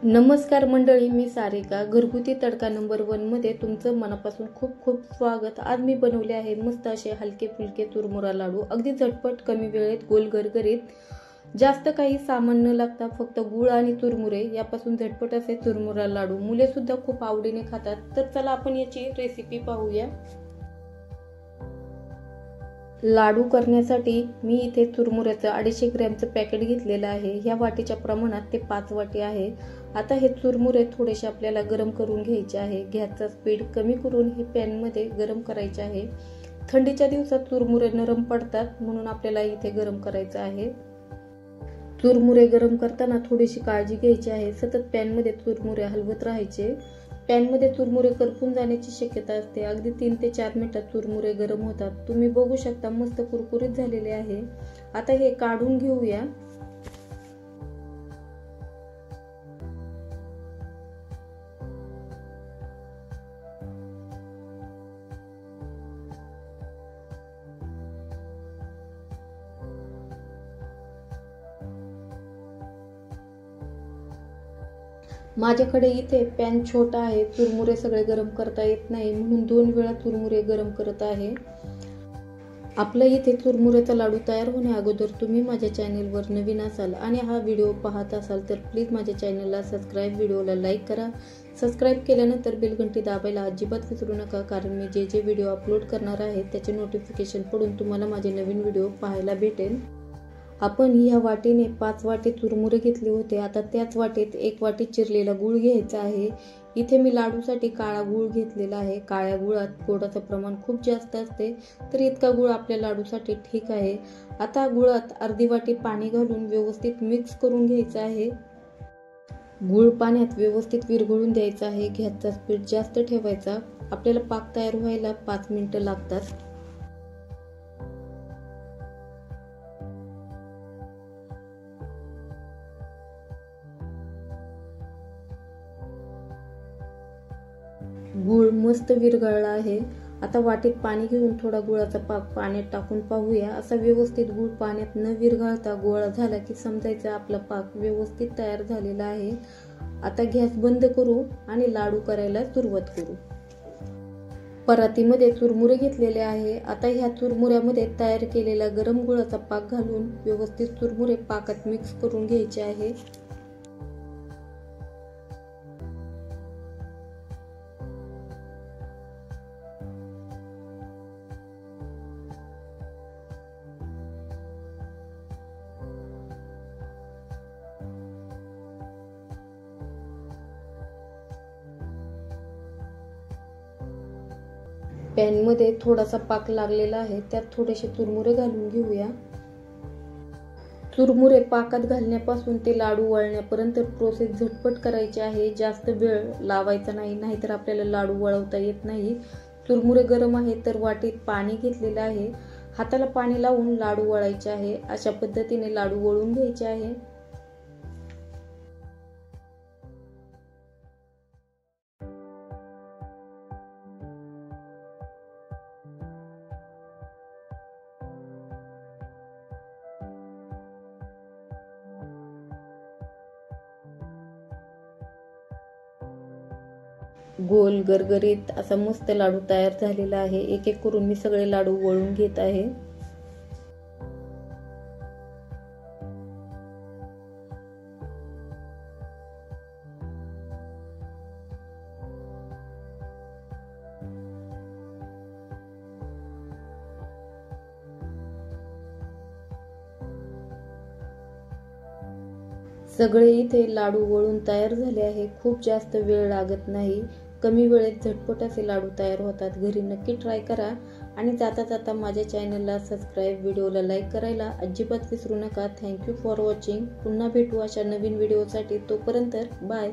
नमस्कार मंडळी, मी सारिका. घरगुती तडका नंबर 1 मध्ये तुमचं मनापासून खूप खूप स्वागत. आज मी बनवले आहे मस्त असे हलके फुलके चुरमुरा लाडू. अगदी झटपट, कमी वेळेत, गोल गरगरीत. जास्त काही सामान न लागता फक्त गूळ आणि चुरमुरे यापासून झटपट असे चुरमुरा लाडू मुले सुद्धा खूप आवडीने खातात. तर चला आपण याची रेसिपी पाहूया. लाडू करण्यासाठी मी इथे चुरमुऱ्याचं 250 ग्रॅमचं पॅकेट घेतलेलं आहे. ह्या वाटीच्या प्रमाणात ते 5 वाटी आहे. आता हे चुरमुरे थोडेसे आपल्याला गरम करून घ्यायचे आहे. गॅसचा स्पीड कमी करून हे पॅनमध्ये गरम करायचे आहे. थंडीच्या दिवसात चुरमुरे नरम पडतात, म्हणून आपल्याला इथे गरम करायचं आहे. चुरमुरे गरम करताना थोडीशी काळजी घ्यायची आहे. सतत पॅनमध्ये चुरमुरे हलवत राहायचे. पॅनमध्ये चुरमुरे करपून जाण्याची शक्यता असते. अगदी 3 ते 4 मिनिटात चुरमुरे गरम होतात. तुम्ही बघू शकता मस्त कुरकुरीत झालेले आहे. आता हे काढून घेऊया. माझ्याकडे इथे पॅन छोटा आहे. चुरमुरे सगळे गरम करता येत नाही, म्हणून 2 वेळा चुरमुरे गरम करत आहे. आपल्या इथे चुरमुऱ्याचा लाडू तयार होण्या अगोदर तुम्ही माझ्या चॅनेलवर नवीन असाल आणि हा व्हिडिओ पाहत असाल तर प्लीज माझ्या चॅनेलला सबस्क्राईब, व्हिडिओला लाईक करा. सबस्क्राईब केल्यानंतर बेल घंटी दाबायला अजिबात विसरू नका, कारण मी जे व्हिडिओ अपलोड करणार आहे त्याचे नोटिफिकेशन पडून तुम्हाला माझे नवीन व्हिडिओ पाहायला भेटेल. आपण ह्या वाटीने 5 वाटी चुरमुरे घेतले होते. आता त्याच वाटीत 1 वाटी चिरलेला गूळ घ्यायचा आहे. इथे मी लाडूसाठी काळा गूळ घेतलेला आहे. काळ्या गुळात गोडाचं प्रमाण खूप जास्त असते, तर इतका गूळ आपल्या लाडूसाठी ठीक आहे. आता गुळात अर्धी वाटी पाणी घालून व्यवस्थित मिक्स करून घ्यायचं आहे. गूळ पाण्यात व्यवस्थित विरघळून द्यायचा आहे. गॅसचा स्पीड जास्त ठेवायचा. आपल्याला पाक तयार व्हायला 5 मिनिटं लागतात. गूळ मस्त विरघळला आहे. आता वाटीत पाणी घेऊन थोडा गुळाचा पाक पाण्यात टाकून पाहूया. असा व्यवस्थित गूळ पाण्यात न विरघळता गोळा झाला की समजायचं आपला पाक व्यवस्थित तयार झालेला आहे. आता गॅस बंद करू आणि लाडू करायला सुरुवात करू. परातीमध्ये चुरमुरे घेतलेले आहे. आता ह्या चुरमुऱ्यामध्ये तयार केलेला गरम गुळाचा पाक घालून व्यवस्थित चुरमुरे पाकात मिक्स करून घ्यायचे आहे. पॅनमध्ये थोडासा पाक लागलेला आहे, त्यात थोडेसे चुरमुरे घालून घेऊया. चुरमुरे पाकात घालण्यापासून ते लाडू वळण्यापर्यंत प्रोसेस झटपट करायची आहे. जास्त वेळ लावायचा नाही, नाहीतर आपल्याला लाडू वळवता येत नाही. चुरमुरे गरम आहे तर वाटीत पाणी घेतलेलं आहे. हाताला पाणी लावून लाडू वळायचे आहे. अशा पद्धतीने लाडू वळून घ्यायचे आहे. गोल गरगरीत असा मस्त लाडू तयार झालेला आहे. एक एक करून मी सगळे लाडू वळून घेत आहे. सगळे इथे लाडू वळून तयार झाले आहे. खूप जास्त वेळ लागत नाही. कमी वेळेत झटपट असे लाडू तयार होतात. घरी नक्की ट्राय करा आणि जाता जाता माझ्या चॅनलला सबस्क्राईब, व्हिडिओला लाईक करायला अजिबात विसरू नका. Thank you for watching. पुन्हा भेटू अशा नवीन व्हिडिओसाठी. तोपर्यंत बाय.